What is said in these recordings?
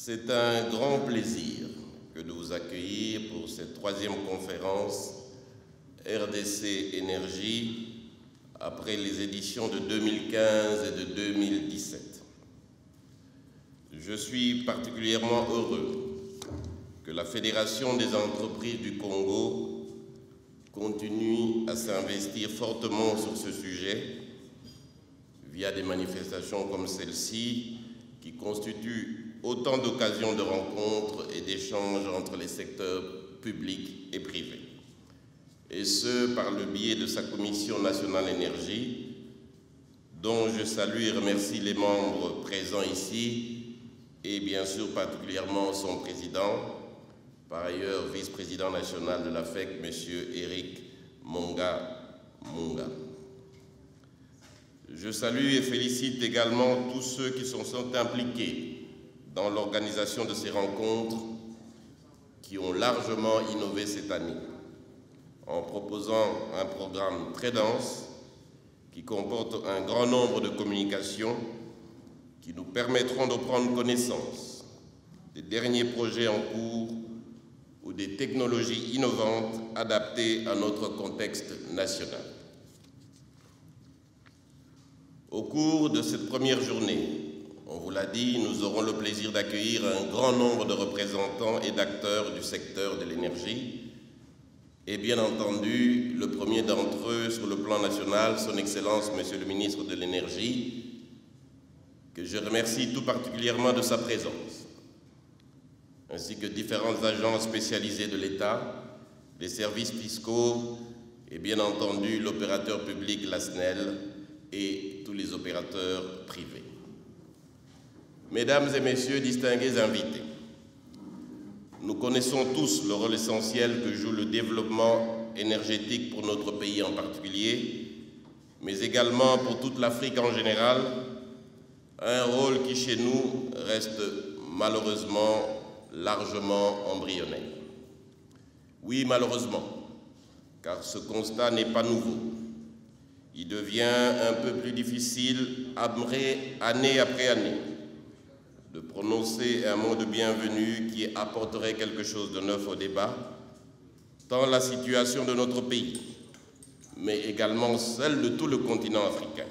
C'est un grand plaisir que de vous accueillir pour cette troisième conférence RDC Énergie après les éditions de 2015 et de 2017. Je suis particulièrement heureux que la Fédération des entreprises du Congo continue à s'investir fortement sur ce sujet via des manifestations comme celle-ci qui constituent autant d'occasions de rencontres et d'échanges entre les secteurs publics et privés. Et ce, par le biais de sa Commission nationale énergie, dont je salue et remercie les membres présents ici, et bien sûr particulièrement son président, par ailleurs vice-président national de la FEC, M. Eric Monga. Je salue et félicite également tous ceux qui sont impliqués dans l'organisation de ces rencontres qui ont largement innové cette année en proposant un programme très dense qui comporte un grand nombre de communications qui nous permettront de prendre connaissance des derniers projets en cours ou des technologies innovantes adaptées à notre contexte national. Au cours de cette première journée, on vous l'a dit, nous aurons le plaisir d'accueillir un grand nombre de représentants et d'acteurs du secteur de l'énergie et bien entendu, le premier d'entre eux sur le plan national, son Excellence, Monsieur le ministre de l'Énergie, que je remercie tout particulièrement de sa présence, ainsi que différentes agences spécialisées de l'État, les services fiscaux et bien entendu l'opérateur public, la SNEL, et tous les opérateurs privés. Mesdames et messieurs, distingués invités, nous connaissons tous le rôle essentiel que joue le développement énergétique pour notre pays en particulier, mais également pour toute l'Afrique en général, un rôle qui chez nous reste malheureusement largement embryonnaire. Oui, malheureusement, car ce constat n'est pas nouveau. Il devient un peu plus difficile, année après année, de prononcer un mot de bienvenue qui apporterait quelque chose de neuf au débat, tant la situation de notre pays, mais également celle de tout le continent africain,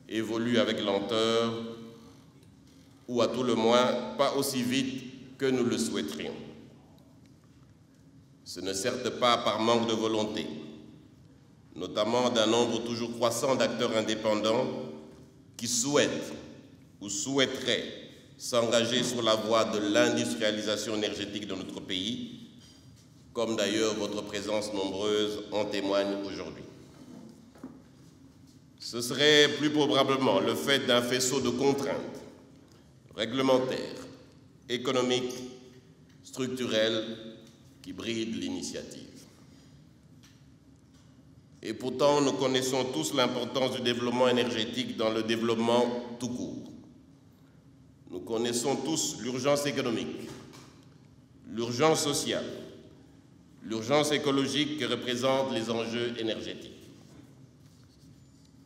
évolue avec lenteur, ou à tout le moins pas aussi vite que nous le souhaiterions. Ce n'est certes pas par manque de volonté, notamment d'un nombre toujours croissant d'acteurs indépendants qui souhaitent ou souhaiteraient s'engager sur la voie de l'industrialisation énergétique de notre pays, comme d'ailleurs votre présence nombreuse en témoigne aujourd'hui. Ce serait plus probablement le fait d'un faisceau de contraintes réglementaires, économiques, structurelles qui bride l'initiative. Et pourtant, nous connaissons tous l'importance du développement énergétique dans le développement tout court. Nous connaissons tous l'urgence économique, l'urgence sociale, l'urgence écologique que représentent les enjeux énergétiques.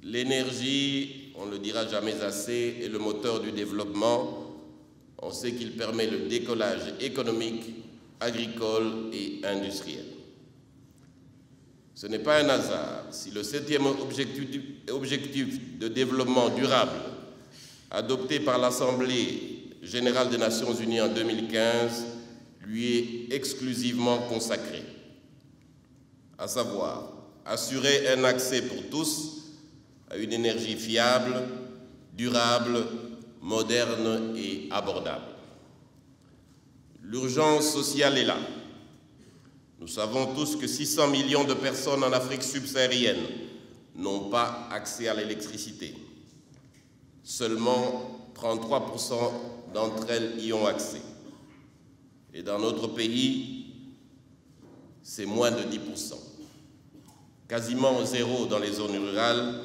L'énergie, on ne le dira jamais assez, est le moteur du développement. On sait qu'il permet le décollage économique, agricole et industriel. Ce n'est pas un hasard si le 7e objectif de développement durable adopté par l'Assemblée générale des Nations unies en 2015 lui est exclusivement consacré, à savoir assurer un accès pour tous à une énergie fiable, durable, moderne et abordable. L'urgence sociale est là. Nous savons tous que 600 millions de personnes en Afrique subsaharienne n'ont pas accès à l'électricité. Seulement 33% d'entre elles y ont accès. Et dans notre pays, c'est moins de 10%. Quasiment zéro dans les zones rurales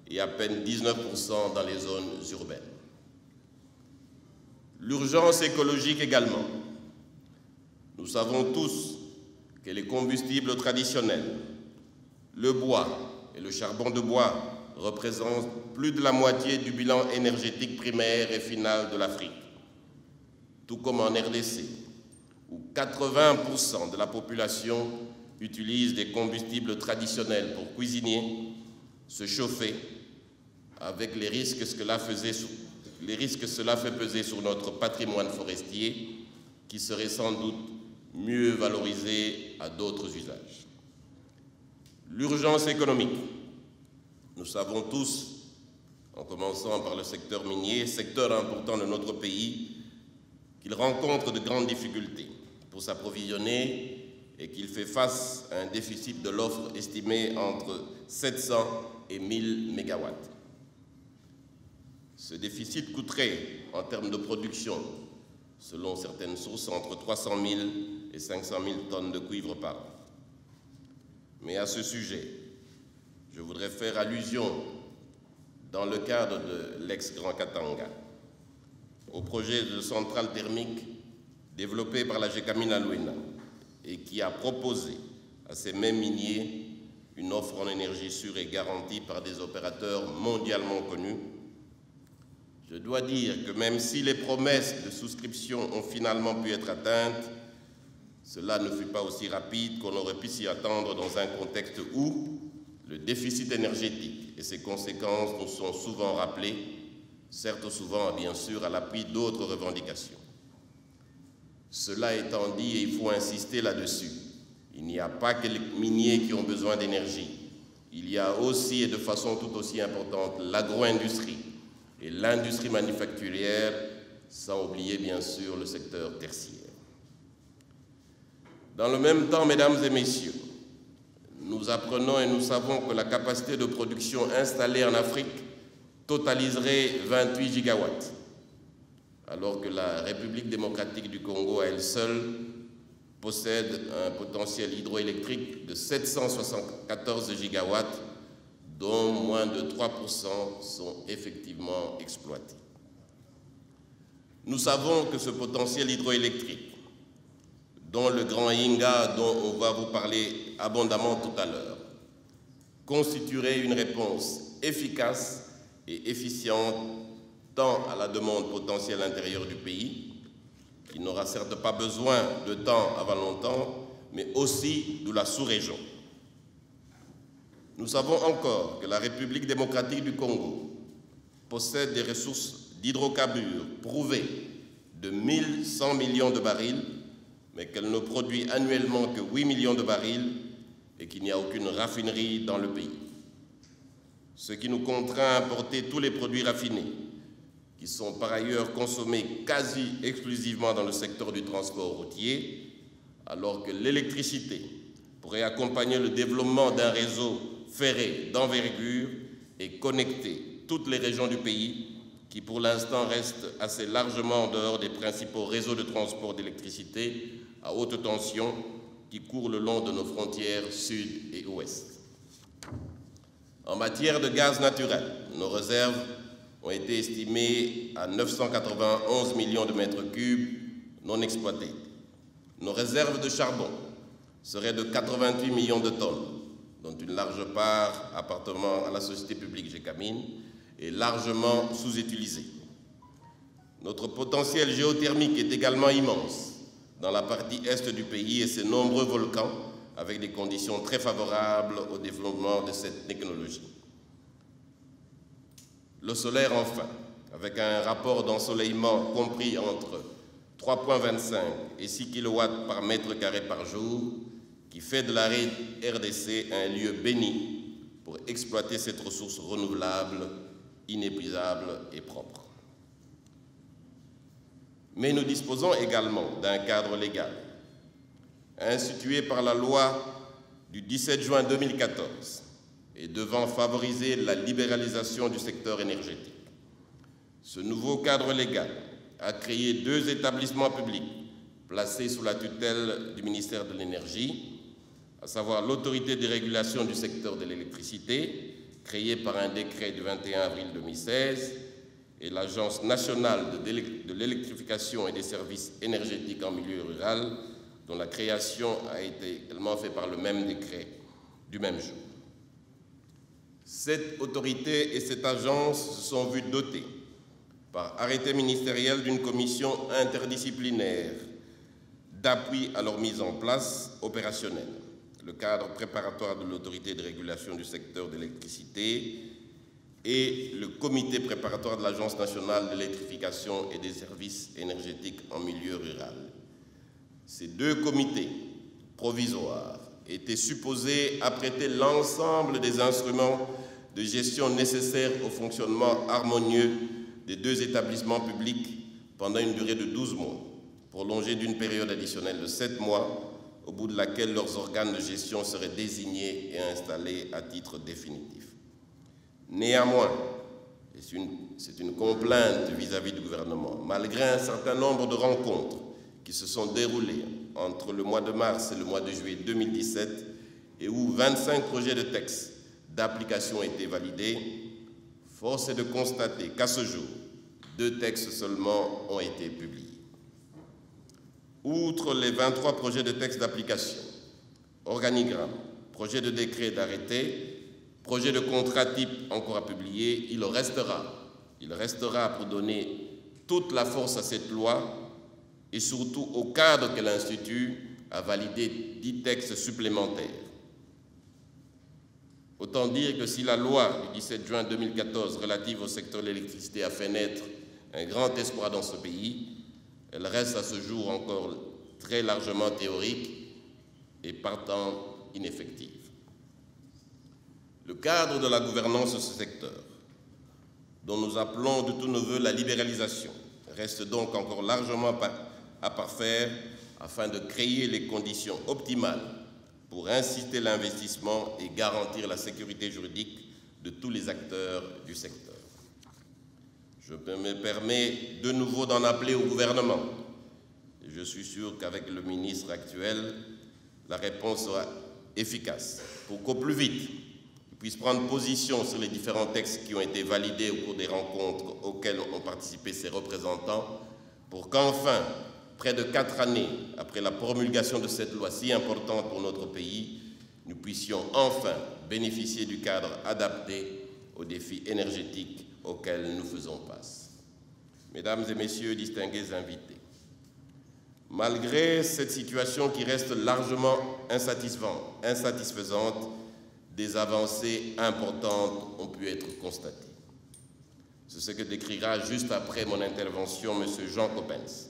et à peine 19% dans les zones urbaines. L'urgence écologique également. Nous savons tous que les combustibles traditionnels, le bois et le charbon de bois représentent plus de la moitié du bilan énergétique primaire et final de l'Afrique. tout comme en RDC, où 80% de la population utilise des combustibles traditionnels pour cuisiner, se chauffer, avec les risques que cela fait peser sur notre patrimoine forestier, qui serait sans doute mieux valorisé à d'autres usages. L'urgence économique. Nous savons tous, en commençant par le secteur minier, secteur important de notre pays, qu'il rencontre de grandes difficultés pour s'approvisionner et qu'il fait face à un déficit de l'offre estimé entre 700 et 1000 mégawatts. Ce déficit coûterait, en termes de production, selon certaines sources, entre 300 000 et 500 000 tonnes de cuivre par an. Mais à ce sujet, je voudrais faire allusion, dans le cadre de l'ex-Grand Katanga, au projet de centrale thermique développé par la Gécamine à Luena et qui a proposé à ces mêmes miniers une offre en énergie sûre et garantie par des opérateurs mondialement connus. Je dois dire que même si les promesses de souscription ont finalement pu être atteintes, cela ne fut pas aussi rapide qu'on aurait pu s'y attendre dans un contexte où le déficit énergétique et ses conséquences nous sont souvent rappelés, certes souvent bien sûr à l'appui d'autres revendications. Cela étant dit, et il faut insister là-dessus, il n'y a pas que les miniers qui ont besoin d'énergie. Il y a aussi, et de façon tout aussi importante, l'agro-industrie et l'industrie manufacturière, sans oublier bien sûr le secteur tertiaire. Dans le même temps, mesdames et messieurs, nous apprenons et nous savons que la capacité de production installée en Afrique totaliserait 28 gigawatts, alors que la République démocratique du Congo, à elle seule, possède un potentiel hydroélectrique de 774 gigawatts, dont moins de 3% sont effectivement exploités. Nous savons que ce potentiel hydroélectrique, dont le Grand Inga, dont on va vous parler abondamment tout à l'heure, constituerait une réponse efficace et efficiente tant à la demande potentielle intérieure du pays, qui n'aura certes pas besoin de temps avant longtemps, mais aussi de la sous-région. Nous savons encore que la République démocratique du Congo possède des ressources d'hydrocarbures prouvées de 1100 millions de barils, mais qu'elle ne produit annuellement que 8 millions de barils et qu'il n'y a aucune raffinerie dans le pays. Ce qui nous contraint à importer tous les produits raffinés, qui sont par ailleurs consommés quasi exclusivement dans le secteur du transport routier, alors que l'électricité pourrait accompagner le développement d'un réseau ferré d'envergure et connecter toutes les régions du pays qui pour l'instant restent assez largement en dehors des principaux réseaux de transport d'électricité à haute tension qui courent le long de nos frontières sud et ouest. En matière de gaz naturel, nos réserves ont été estimées à 991 millions de mètres cubes non exploités. Nos réserves de charbon seraient de 88 millions de tonnes, dont une large part appartenant à la société publique Gécamine est largement sous-utilisée. Notre potentiel géothermique est également immense dans la partie est du pays et ses nombreux volcans avec des conditions très favorables au développement de cette technologie. Le solaire enfin, avec un rapport d'ensoleillement compris entre 3,25 et 6 kW par mètre carré par jour, qui fait de la RDC un lieu béni pour exploiter cette ressource renouvelable, inépuisable et propre. Mais nous disposons également d'un cadre légal institué par la loi du 17 juin 2014 et devant favoriser la libéralisation du secteur énergétique. Ce nouveau cadre légal a créé 2 établissements publics placés sous la tutelle du ministère de l'Énergie, à savoir l'autorité de régulation du secteur de l'électricité, créée par un décret du 21 avril 2016, et l'Agence nationale de l'électrification et des services énergétiques en milieu rural, dont la création a été également faite par le même décret du même jour. Cette autorité et cette agence se sont vues dotées par arrêté ministériel d'une commission interdisciplinaire d'appui à leur mise en place opérationnelle, le cadre préparatoire de l'autorité de régulation du secteur de l'électricité et le comité préparatoire de l'Agence nationale de l'électrification et des services énergétiques en milieu rural. Ces deux comités provisoires étaient supposés apprêter l'ensemble des instruments de gestion nécessaires au fonctionnement harmonieux des deux établissements publics pendant une durée de 12 mois, prolongée d'une période additionnelle de 7 mois, au bout de laquelle leurs organes de gestion seraient désignés et installés à titre définitif. Néanmoins, c'est une complainte vis-à-vis du gouvernement, malgré un certain nombre de rencontres qui se sont déroulées entre le mois de mars et le mois de juillet 2017 et où 25 projets de textes d'application ont été validés, force est de constater qu'à ce jour, 2 textes seulement ont été publiés. Outre les 23 projets de textes d'application, organigrammes, projets de décret d'arrêté, projets de contrat type encore à publier, il restera pour donner toute la force à cette loi et surtout au cadre qu'elle institue à valider 10 textes supplémentaires. Autant dire que si la loi du 17 juin 2014 relative au secteur de l'électricité a fait naître un grand espoir dans ce pays, elle reste à ce jour encore très largement théorique et partant ineffective. Le cadre de la gouvernance de ce secteur, dont nous appelons de tous nos voeux la libéralisation, reste donc encore largement à parfaire afin de créer les conditions optimales pour inciter l'investissement et garantir la sécurité juridique de tous les acteurs du secteur. Je me permets de nouveau d'en appeler au gouvernement. Et je suis sûr qu'avec le ministre actuel, la réponse sera efficace pour qu'au plus vite, il puisse prendre position sur les différents textes qui ont été validés au cours des rencontres auxquelles ont participé ses représentants, pour qu'enfin, près de 4 années après la promulgation de cette loi si importante pour notre pays, nous puissions enfin bénéficier du cadre adapté aux défis énergétiques auxquels nous faisons face. Mesdames et messieurs, distingués invités, malgré cette situation qui reste largement insatisfaisante, des avancées importantes ont pu être constatées. C'est ce que décrira juste après mon intervention M. Jean Coppens,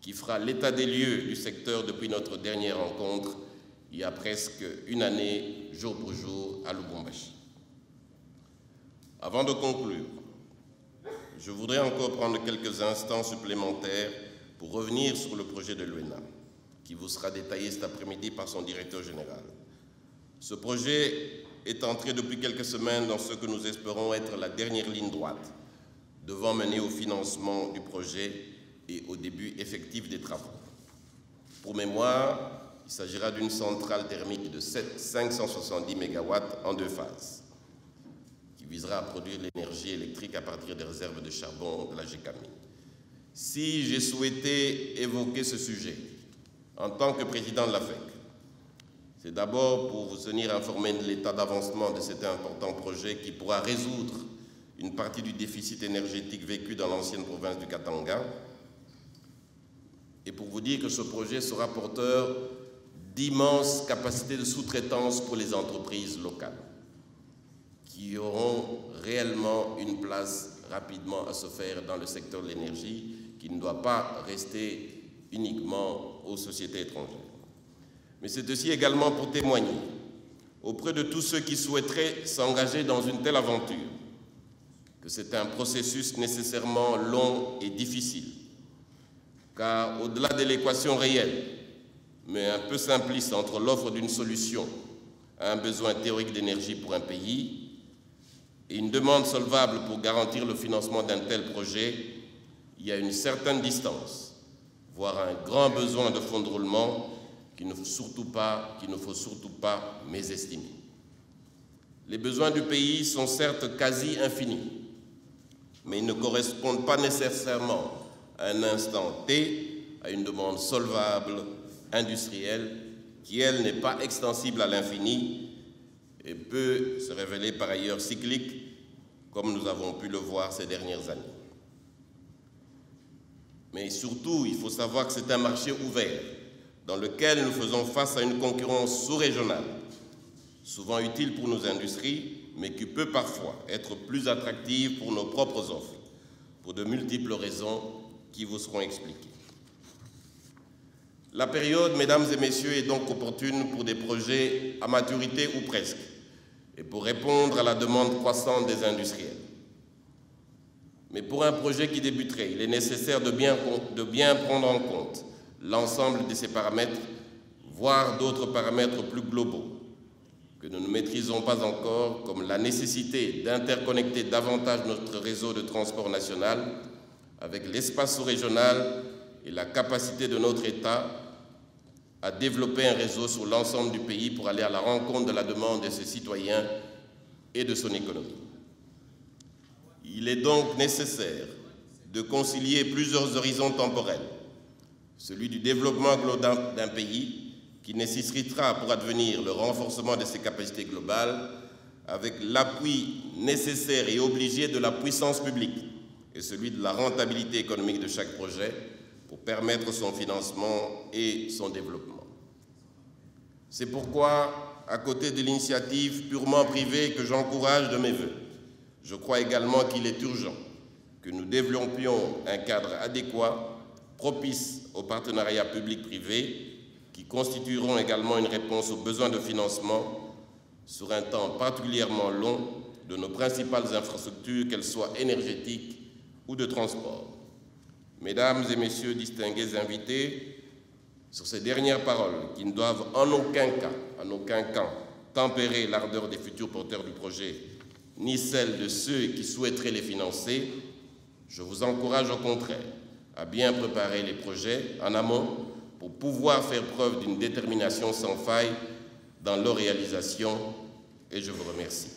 qui fera l'état des lieux du secteur depuis notre dernière rencontre il y a presque une année, jour pour jour, à Lubumbashi. Avant de conclure, je voudrais encore prendre quelques instants supplémentaires pour revenir sur le projet de l'UENA, qui vous sera détaillé cet après-midi par son directeur général. Ce projet est entré depuis quelques semaines dans ce que nous espérons être la dernière ligne droite, devant mener au financement du projet et au début effectif des travaux. Pour mémoire, il s'agira d'une centrale thermique de 570 MW en 2 phases, qui visera à produire l'énergie électrique à partir des réserves de charbon de la GECAMI. Si j'ai souhaité évoquer ce sujet en tant que président de l'AFEC, c'est d'abord pour vous tenir informé de l'état d'avancement de cet important projet qui pourra résoudre une partie du déficit énergétique vécu dans l'ancienne province du Katanga, et pour vous dire que ce projet sera porteur d'immenses capacités de sous-traitance pour les entreprises locales, qui auront réellement une place rapidement à se faire dans le secteur de l'énergie, qui ne doit pas rester uniquement aux sociétés étrangères. Mais c'est aussi également pour témoigner auprès de tous ceux qui souhaiteraient s'engager dans une telle aventure que c'est un processus nécessairement long et difficile, car au-delà de l'équation réelle, mais un peu simpliste entre l'offre d'une solution à un besoin théorique d'énergie pour un pays et une demande solvable pour garantir le financement d'un tel projet, il y a une certaine distance, voire un grand besoin de fonds de roulement qu'il ne faut surtout pas mésestimer. Les besoins du pays sont certes quasi infinis, mais ils ne correspondent pas nécessairement à un instant T à une demande solvable, industrielle, qui, elle, n'est pas extensible à l'infini et peut se révéler par ailleurs cyclique, comme nous avons pu le voir ces dernières années. Mais surtout, il faut savoir que c'est un marché ouvert, dans lequel nous faisons face à une concurrence sous-régionale, souvent utile pour nos industries, mais qui peut parfois être plus attractive pour nos propres offres, pour de multiples raisons qui vous seront expliquées. La période, mesdames et messieurs, est donc opportune pour des projets à maturité ou presque, et pour répondre à la demande croissante des industriels. Mais pour un projet qui débuterait, il est nécessaire de bien prendre en compte l'ensemble de ces paramètres, voire d'autres paramètres plus globaux, que nous ne maîtrisons pas encore, comme la nécessité d'interconnecter davantage notre réseau de transport national avec l'espace sous-régional et la capacité de notre État à développer un réseau sur l'ensemble du pays pour aller à la rencontre de la demande de ses citoyens et de son économie. Il est donc nécessaire de concilier plusieurs horizons temporels, celui du développement global d'un pays qui nécessitera pour advenir le renforcement de ses capacités globales avec l'appui nécessaire et obligé de la puissance publique et celui de la rentabilité économique de chaque projet pour permettre son financement et son développement. C'est pourquoi, à côté de l'initiative purement privée que j'encourage de mes vœux, je crois également qu'il est urgent que nous développions un cadre adéquat, propice aux partenariats publics-privés, qui constitueront également une réponse aux besoins de financement sur un temps particulièrement long de nos principales infrastructures, qu'elles soient énergétiques ou de transport. Mesdames et messieurs distingués invités, sur ces dernières paroles qui ne doivent en aucun cas tempérer l'ardeur des futurs porteurs du projet, ni celle de ceux qui souhaiteraient les financer, je vous encourage au contraire à bien préparer les projets en amont pour pouvoir faire preuve d'une détermination sans faille dans leur réalisation, et je vous remercie.